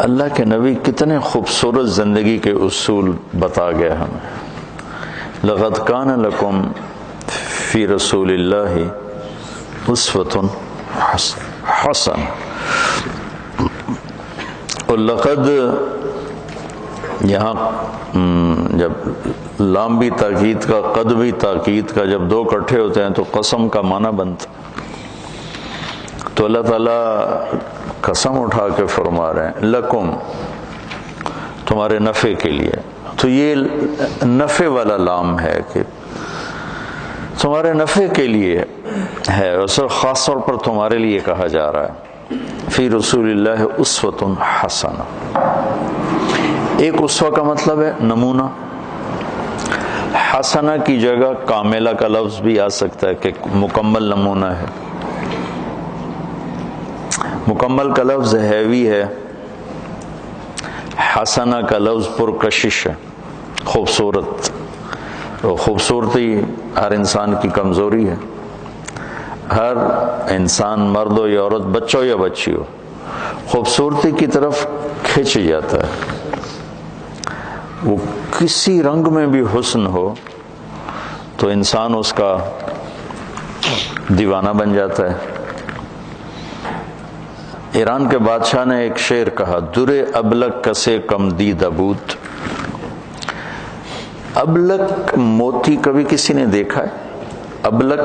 اللہ کے نبی کتنے خوبصورت زندگی کے اصول بتا گئے ہمیں. لقد کان لکم فی رسول اللہ اسوۃ حسنہ. اور لقد یہاں جب لام بھی تاکید کا قد بھی تاکید کا جب دو اکٹھے ہوتے ہیں تو قسم کا معنی بنتا. تو اللہ تعالیٰ قسم اٹھا کے فرما رہے ہیں لکم تمہارے نفع کے لیے. تو یہ نفع والا لام ہے کہ تمہارے نفع کے لیے ہے، اور سر خاص طور پر تمہارے لیے کہا جا رہا ہے. فی رسول اللہ اسوۃ حسنہ. ایک اسوہ کا مطلب ہے نمونہ. حسنہ کی جگہ کاملہ کا لفظ بھی آ سکتا ہے کہ مکمل نمونہ ہے. مکمل کا لفظ ہیوی ہے، حسنہ کا لفظ پرکشش ہے، خوبصورت. تو خوبصورتی ہر انسان کی کمزوری ہے. ہر انسان مرد ہو یا عورت، بچہ ہو یا بچی ہو، خوبصورتی کی طرف کھنچ جاتا ہے. وہ کسی رنگ میں بھی حسن ہو تو انسان اس کا دیوانہ بن جاتا ہے. ایران کے بادشاہ نے ایک شعر کہا، درے ابلک کسے کم دید ابوت. ابلک موتی کبھی کسی نے دیکھا ہے؟ ابلک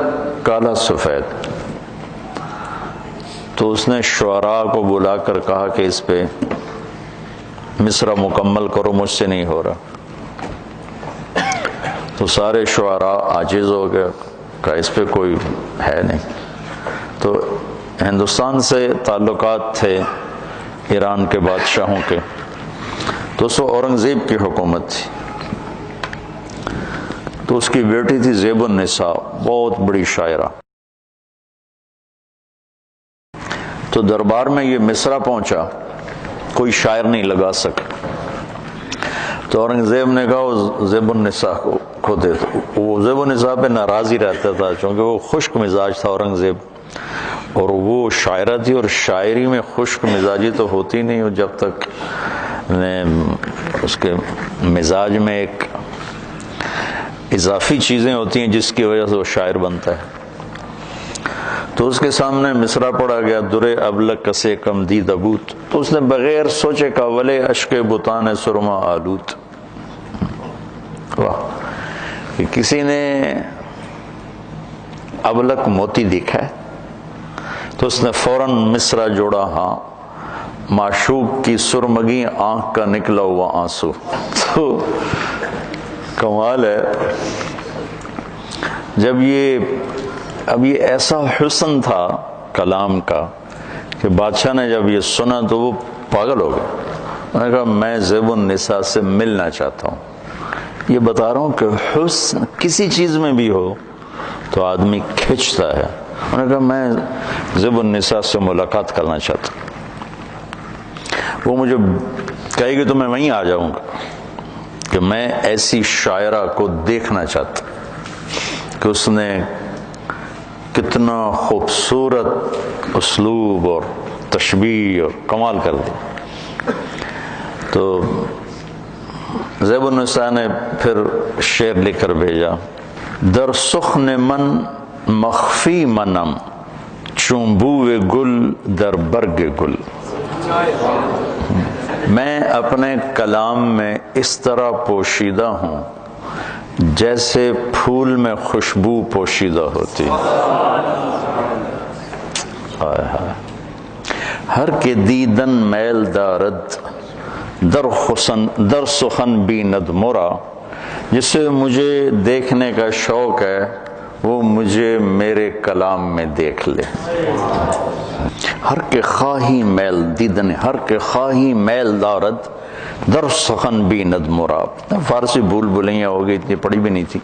کالا سفید. تو اس نے شعراء کو بلا کر کہا کہ اس پہ مصرع مکمل کرو، مجھ سے نہیں ہو رہا. تو سارے شعراء عاجز ہو گئے، کہا اس پہ کوئی ہے نہیں. تو ہندوستان سے تعلقات تھے ایران کے بادشاہوں کے. تو اس وقت اورنگزیب کی حکومت تھی. تو اس کی بیٹی تھی زیب النساء، بہت بڑی شاعرہ. تو دربار میں یہ مصرع پہنچا، کوئی شاعر نہیں لگا سکا. تو اورنگزیب نے کہا وہ زیب النساء کو دے دو. وہ زیب النساء پہ ناراض ہی رہتا تھا کیونکہ وہ خشک مزاج تھا اورنگزیب، اور وہ شاعرہ تھی، اور شاعری میں خشک مزاجی تو ہوتی نہیں جب تک اس کے مزاج میں ایک اضافی چیزیں ہوتی ہیں جس کی وجہ سے وہ شاعر بنتا ہے. تو اس کے سامنے مصرع پڑا گیا، درے ابلک کسے کم دید ابوت. تو اس نے بغیر سوچے کا ولے اشک بتان سرما آلوت. واہ، کہ کسی نے ابلک موتی دیکھا ہے؟ تو اس نے فوراً مصرع جوڑا، ہاں معشوق کی سرمگی آنکھ کا نکلا ہوا آنسو. تو کمال ہے. جب اب یہ ایسا حسن تھا کلام کا کہ بادشاہ نے جب یہ سنا تو وہ پاگل ہو گئے. انہوں نے کہا میں زیب النساء سے ملنا چاہتا ہوں. یہ بتا رہا ہوں کہ حسن کسی چیز میں بھی ہو تو آدمی کھنچتا ہے. انہوں نے کہا میں زیب النساء سے ملاقات کرنا چاہتا ہوں. وہ مجھے کہے گی تو میں وہیں آ جاؤں گا کہ میں ایسی شاعرہ کو دیکھنا چاہتا کہ اس نے کتنا خوبصورت اسلوب اور تشبیہ اور کمال کر دی. تو زیب النساء نے پھر شعر لکھ کر بھیجا، در سخن من مخفی منم چون بوئے گل در برگ گل. میں اپنے کلام میں اس طرح پوشیدہ ہوں جیسے پھول میں خوشبو پوشیدہ ہوتی. ہر کے دیدن میل دارد در سخن بیند مرا. جسے مجھے دیکھنے کا شوق ہے وہ مجھے میرے کلام میں دیکھ لے. ہر کے خواہی میل دیدن، ہر کے خواہی میل دارد در سخن بیند مرا. فارسی بھول بھلیاں ہو گئی، اتنی پڑھی بھی نہیں تھی.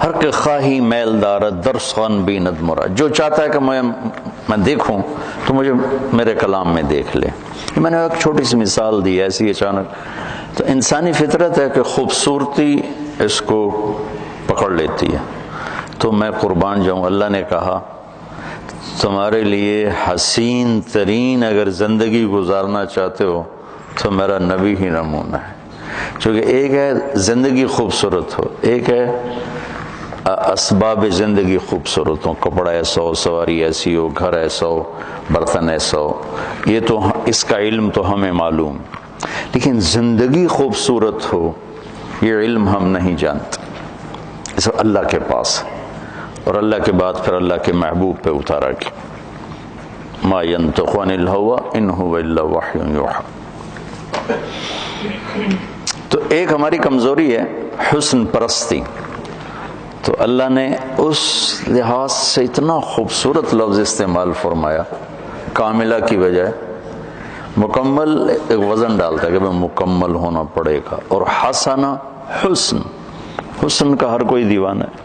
ہر کے خواہی میل دارد در سخن بیند مرا. جو چاہتا ہے کہ میں دیکھوں تو مجھے میرے کلام میں دیکھ لے. میں نے ایک چھوٹی سی مثال دی ایسی اچانک. تو انسانی فطرت ہے کہ خوبصورتی اس کو پکڑ لیتی ہے. تو میں قربان جاؤں، اللہ نے کہا تمہارے لیے حسین ترین اگر زندگی گزارنا چاہتے ہو تو میرا نبی ہی نمونہ ہے. چونکہ ایک ہے زندگی خوبصورت ہو، ایک ہے اسباب زندگی خوبصورت ہو، کپڑا ایسا ہو، سواری ایسی ہو، گھر ایسا ہو، برتن ایسا ہو. یہ تو اس کا علم تو ہمیں معلوم، لیکن زندگی خوبصورت ہو یہ علم ہم نہیں جانتے. اس اللہ کے پاس، اور اللہ کے بعد پھر اللہ کے محبوب پہ اتارا گیا. ما ينطق عن الهوى ان هو الا وحی یوحی. تو ایک ہماری کمزوری ہے حسن پرستی. تو اللہ نے اس لحاظ سے اتنا خوبصورت لفظ استعمال فرمایا، کاملہ کی بجائے مکمل. ایک وزن ڈالتا ہے کہ مکمل ہونا پڑے گا. اور حسنہ، حسن کا ہر کوئی دیوانہ ہے.